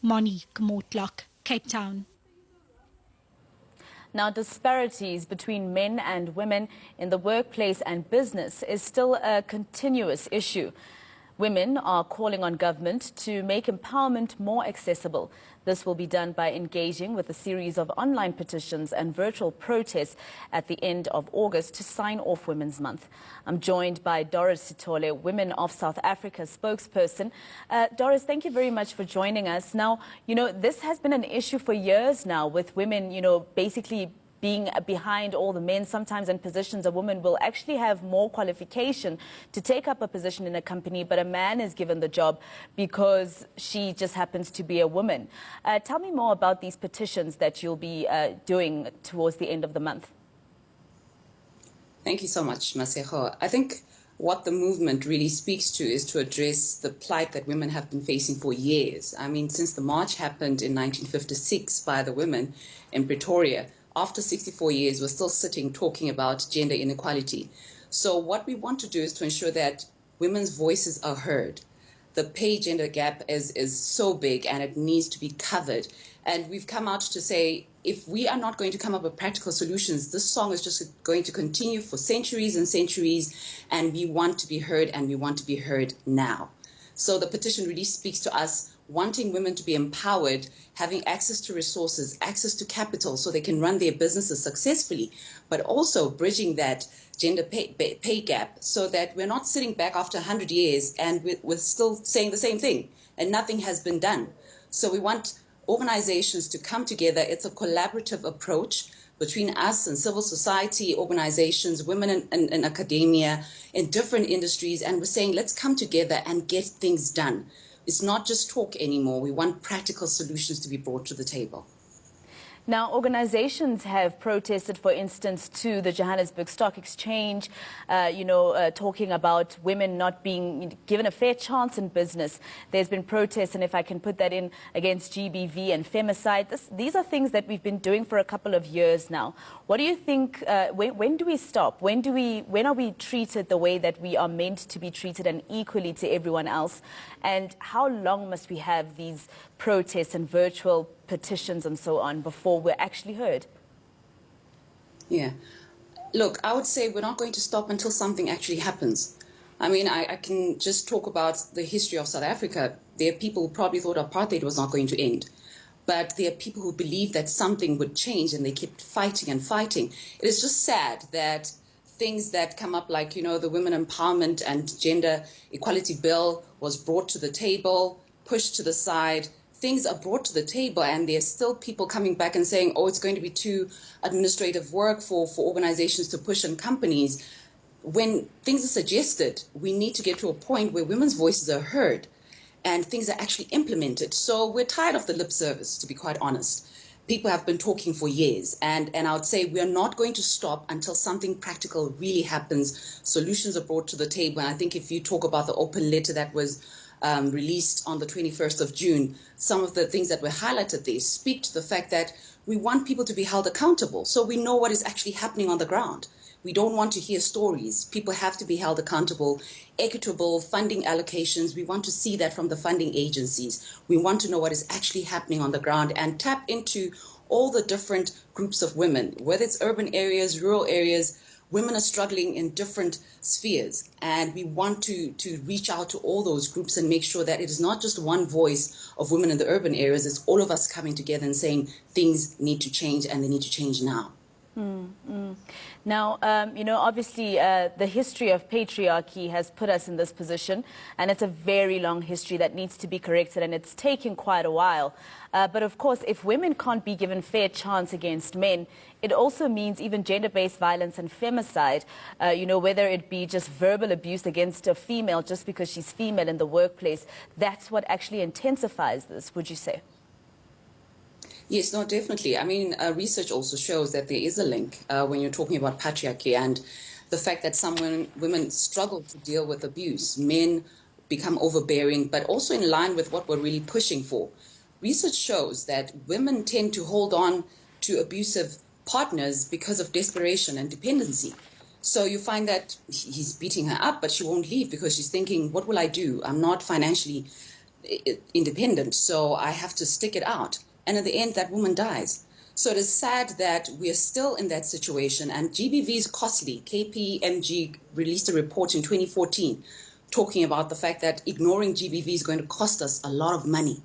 Monique Mortlock, Cape Town. Now, disparities between men and women in the workplace and business is still a continuous issue. Women are calling on government to make empowerment more accessible. This will be done by engaging with a series of online petitions and virtual protests at the end of August to sign off Women's Month. I'm joined by Doris Sithole, Women of South Africa spokesperson. Doris, thank you very much for joining us. Now, this has been an issue for years now with women, basically being behind all the men. Sometimes in positions, a woman will actually have more qualification to take up a position in a company, but a man is given the job because she just happens to be a woman. Tell me more about these petitions that you'll be doing towards the end of the month. Thank you so much, Masejo. I think what the movement really speaks to is to address the plight that women have been facing for years. I mean, since the march happened in 1956 by the women in Pretoria, after 64 years, we're still sitting talking about gender inequality. So what we want to do is to ensure that women's voices are heard. The pay gender gap is so big and it needs to be covered. And we've come out to say, if we are not going to come up with practical solutions, this song is just going to continue for centuries and centuries, and we want to be heard, and we want to be heard now. So the petition really speaks to us wanting women to be empowered, having access to resources, access to capital so they can run their businesses successfully, but also bridging that gender pay gap so that we're not sitting back after 100 years and we're still saying the same thing and nothing has been done. So we want organizations to come together. It's a collaborative approach between us and civil society organizations, women in academia, in different industries, and we're saying, let's come together and get things done. It's not just talk anymore. We want practical solutions to be brought to the table. Now, organizations have protested, for instance, to the Johannesburg Stock Exchange, talking about women not being given a fair chance in business. There's been protests, and if I can put that in, against GBV and femicide. These are things that we've been doing for a couple of years now. What do you think, when do we stop? When are we treated the way that we are meant to be treated and equally to everyone else? And how long must we have these protests and virtual petitions and so on before we're actually heard? Yeah. Look, I would say we're not going to stop until something actually happens. I mean, I can just talk about the history of South Africa. There are people who probably thought apartheid was not going to end. But there are people who believed that something would change and they kept fighting and fighting. It is just sad that things that come up like, the Women Empowerment and Gender Equality Bill was brought to the table, pushed to the side. Things are brought to the table and there's still people coming back and saying, oh, it's going to be too administrative work for organizations to push on companies. When things are suggested, we need to get to a point where women's voices are heard and things are actually implemented. So we're tired of the lip service, to be quite honest. People have been talking for years, and I would say we are not going to stop until something practical really happens. Solutions are brought to the table, and I think if you talk about the open letter that was released on the 21st of June, some of the things that were highlighted there speak to the fact that we want people to be held accountable so we know what is actually happening on the ground. We don't want to hear stories. People have to be held accountable. Equitable funding allocations, we want to see that from the funding agencies. We want to know what is actually happening on the ground and tap into all the different groups of women, whether it's urban areas, rural areas. Women are struggling in different spheres, and we want to reach out to all those groups and make sure that it is not just one voice of women in the urban areas. It's all of us coming together and saying things need to change and they need to change now. Now, obviously the history of patriarchy has put us in this position, and it's a very long history that needs to be corrected, and it's taken quite a while. But of course, if women can't be given fair chance against men, it also means even gender-based violence and femicide, whether it be just verbal abuse against a female just because she's female in the workplace, that's what actually intensifies this, would you say? Yes, no, definitely. I mean, research also shows that there is a link when you're talking about patriarchy and the fact that some women struggle to deal with abuse. Men become overbearing, but also in line with what we're really pushing for. Research shows that women tend to hold on to abusive partners because of desperation and dependency. So you find that he's beating her up, but she won't leave because she's thinking, what will I do? I'm not financially independent, so I have to stick it out. And at the end, that woman dies. So it is sad that we are still in that situation, and GBV is costly. KPMG released a report in 2014 talking about the fact that ignoring GBV is going to cost us a lot of money.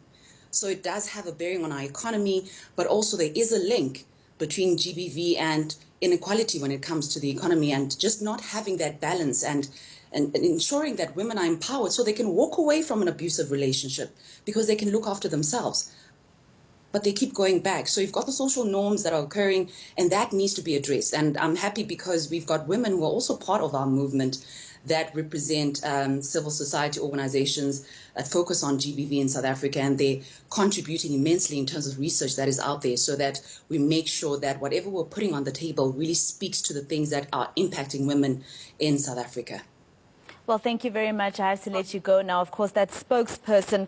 So it does have a bearing on our economy, but also there is a link between GBV and inequality when it comes to the economy, and just not having that balance and ensuring that women are empowered so they can walk away from an abusive relationship because they can look after themselves. But they keep going back. So you've got the social norms that are occurring, and that needs to be addressed. And I'm happy because we've got women who are also part of our movement that represent civil society organizations that focus on GBV in South Africa, and they're contributing immensely in terms of research that is out there so that we make sure that whatever we're putting on the table really speaks to the things that are impacting women in South Africa. Well, thank you very much. I have to let you go now. Of course, that spokesperson